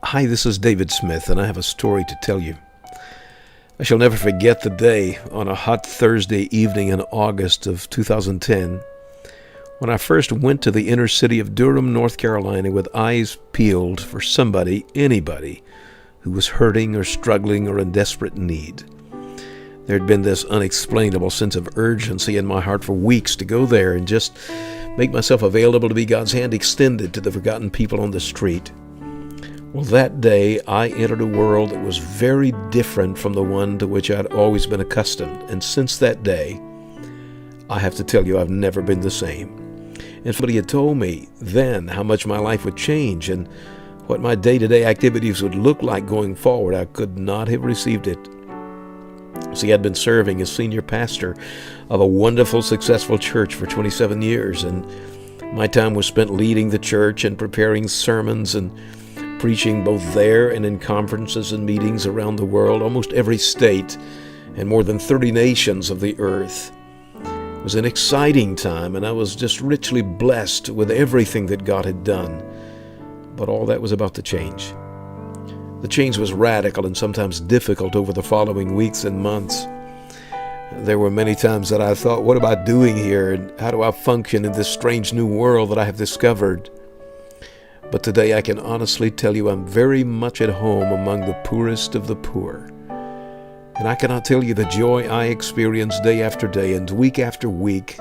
Hi, this is David Smith, and I have a story to tell you. I shall never forget the day on a hot Thursday evening in August of 2010 when I first went to the inner city of Durham, North Carolina with eyes peeled for somebody, anybody, who was hurting or struggling or in desperate need. There had been this unexplainable sense of urgency in my heart for weeks to go there and just make myself available to be God's hand extended to the forgotten people on the street. Well, that day I entered a world that was very different from the one to which I'd always been accustomed. And since that day, I have to tell you, I've never been the same. And somebody had told me then how much my life would change and what my day-to-day activities would look like going forward. I could not have received it. See, I'd been serving as senior pastor of a wonderful, successful church for 27 years, and my time was spent leading the church and preparing sermons and preaching both there and in conferences and meetings around the world, almost every state and more than 30 nations of the earth. It was an exciting time, and I was just richly blessed with everything that God had done. But all that was about to change. The change was radical and sometimes difficult over the following weeks and months. There were many times that I thought, what am I doing here, and how do I function in this strange new world that I have discovered? But today I can honestly tell you I'm very much at home among the poorest of the poor. And I cannot tell you the joy I experience day after day and week after week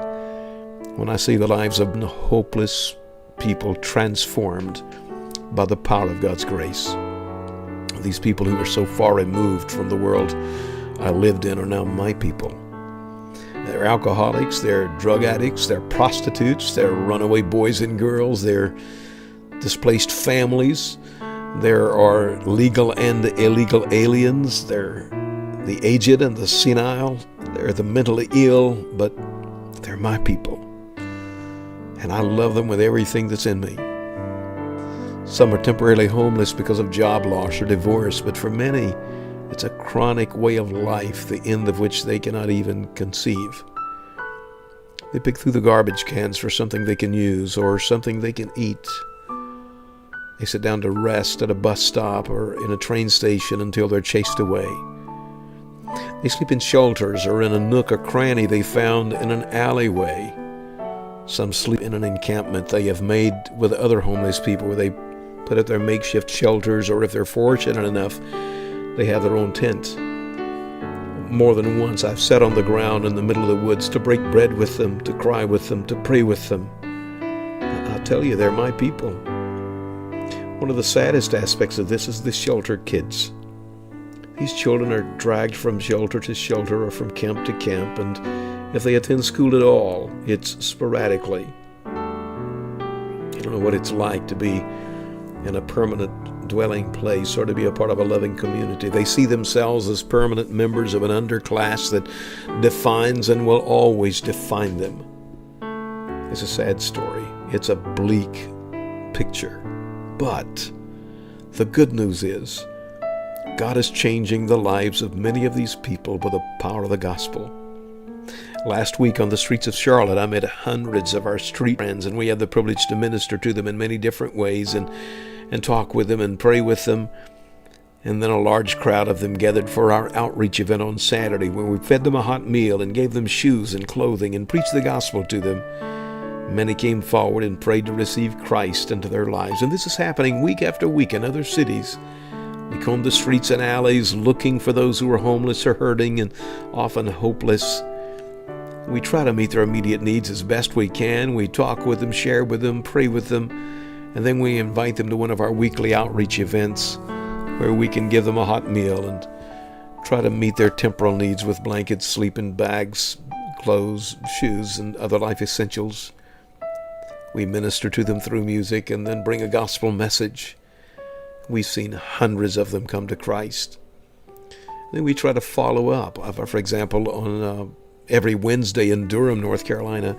when I see the lives of hopeless people transformed by the power of God's grace. These people who were so far removed from the world I lived in are now my people. They're alcoholics, they're drug addicts, they're prostitutes, they're runaway boys and girls, they're displaced families, there are legal and illegal aliens, they're the aged and the senile, they're the mentally ill, but they're my people. And I love them with everything that's in me. Some are temporarily homeless because of job loss or divorce, but for many, it's a chronic way of life, the end of which they cannot even conceive. They pick through the garbage cans for something they can use or something they can eat. They sit down to rest at a bus stop or in a train station until they're chased away. They sleep in shelters or in a nook or cranny they found in an alleyway. Some sleep in an encampment they have made with other homeless people where they put up their makeshift shelters, or if they're fortunate enough, they have their own tent. More than once I've sat on the ground in the middle of the woods to break bread with them, to cry with them, to pray with them. I'll tell you, they're my people. One of the saddest aspects of this is the shelter kids. These children are dragged from shelter to shelter or from camp to camp, and if they attend school at all, it's sporadically. You don't know what it's like to be in a permanent dwelling place or to be a part of a loving community. They see themselves as permanent members of an underclass that defines and will always define them. It's a sad story. It's a bleak picture. But the good news is God is changing the lives of many of these people with the power of the gospel. Last week on the streets of Charlotte, I met hundreds of our street friends, and we had the privilege to minister to them in many different ways and talk with them and pray with them. And then a large crowd of them gathered for our outreach event on Saturday, where we fed them a hot meal and gave them shoes and clothing and preached the gospel to them. Many came forward and prayed to receive Christ into their lives. And this is happening week after week in other cities. We comb the streets and alleys looking for those who are homeless or hurting and often hopeless. We try to meet their immediate needs as best we can. We talk with them, share with them, pray with them, and then we invite them to one of our weekly outreach events where we can give them a hot meal and try to meet their temporal needs with blankets, sleeping bags, clothes, shoes, and other life essentials. We minister to them through music and then bring a gospel message. We've seen hundreds of them come to Christ. Then we try to follow up. For example, on every Wednesday in Durham, North Carolina,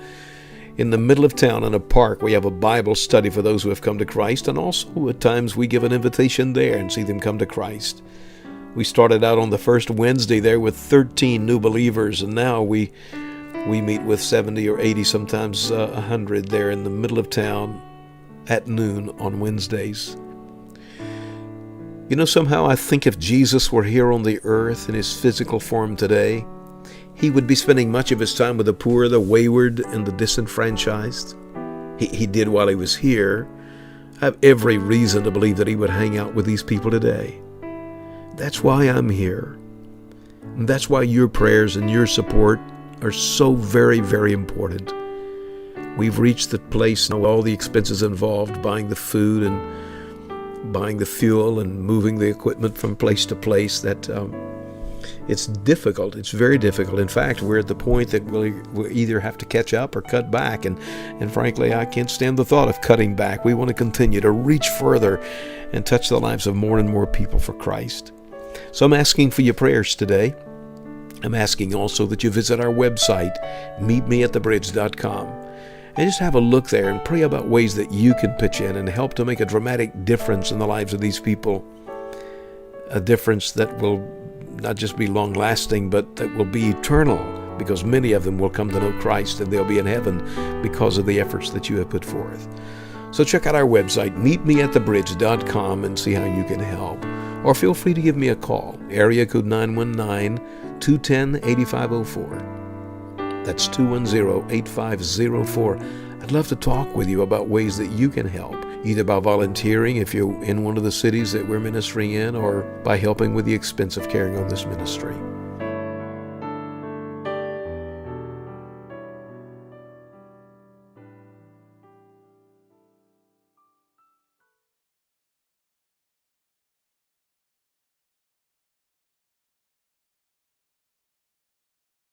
in the middle of town in a park, we have a Bible study for those who have come to Christ, and also at times we give an invitation there and see them come to Christ. We started out on the first Wednesday there with 13 new believers, and now we meet with 70 or 80, sometimes 100 there in the middle of town at noon on Wednesdays. You know, somehow I think if Jesus were here on the earth in his physical form today, he would be spending much of his time with the poor, the wayward, and the disenfranchised. He did while he was here. I have every reason to believe that he would hang out with these people today. That's why I'm here. And that's why your prayers and your support are so very, very important. We've reached the place now, all the expenses involved, buying the food and buying the fuel and moving the equipment from place to place, that it's difficult. It's very difficult. In fact, we're at the point that we'll either have to catch up or cut back. And frankly, I can't stand the thought of cutting back. We want to continue to reach further and touch the lives of more and more people for Christ. So I'm asking for your prayers today. I'm asking also that you visit our website, meetmeatthebridge.com, and just have a look there and pray about ways that you can pitch in and help to make a dramatic difference in the lives of these people. A difference that will not just be long-lasting, but that will be eternal, because many of them will come to know Christ and they'll be in heaven because of the efforts that you have put forth. So check out our website, meetmeatthebridge.com, and see how you can help. Or feel free to give me a call, area code 919-210-8504. That's 210-8504. I'd love to talk with you about ways that you can help, either by volunteering if you're in one of the cities that we're ministering in, or by helping with the expense of carrying on this ministry.